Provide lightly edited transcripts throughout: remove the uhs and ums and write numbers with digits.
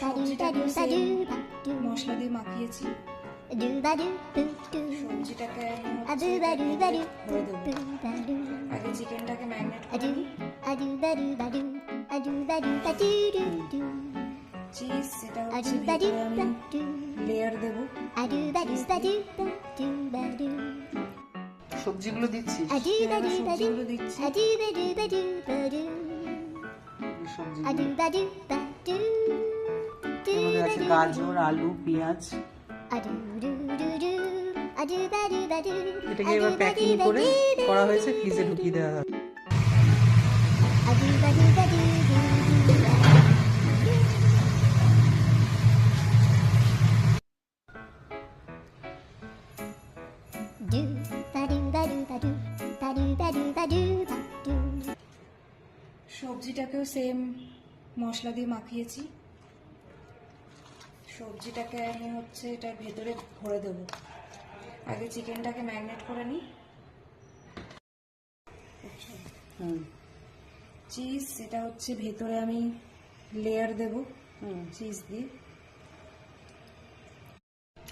সবজিটাকে মশলা দিয়ে মাখিয়েছি। সবজিটাকে ভরে দেবো। আগে চিকেনটাকে ম্যারিনেট করে চিজ, সেটা হচ্ছে ভিতরে আমি লেয়ার দেবো। সবজিগুলো দিচ্ছি। সবজিগুলো দিচ্ছি। এর মধ্যে আছে গাজর, আলু, পেঁয়াজ। এটাকে এবার প্যাকিং করে করা হয়েছে, ফ্রিজে ঢুকিয়ে দেওয়া হবে। সবজিটাকেও সেম মশলা দিয়ে মাখিয়েছি। সবজিটাকে আমি হচ্ছে এটার ভেতরে ভরে দেবো। আগে চিকেনটাকে ম্যারিনেট করে নিই। চিজ, সেটা হচ্ছে ভেতরে আমি লেয়ার দেবো চিজ দিয়ে।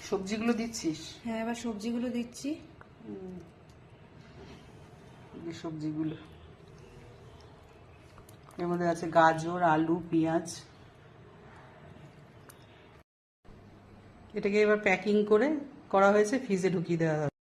সবজিগুলো দিচ্ছিস? হ্যাঁ, এবার সবজিগুলো দিচ্ছি। সবজিগুলো এর মধ্যে আছে গাজর, আলু, পেঁয়াজ। এটাকে এবার প্যাকিং করে করা হয়েছে, ফ্রিজে ঢুকিয়ে দেওয়া হবে।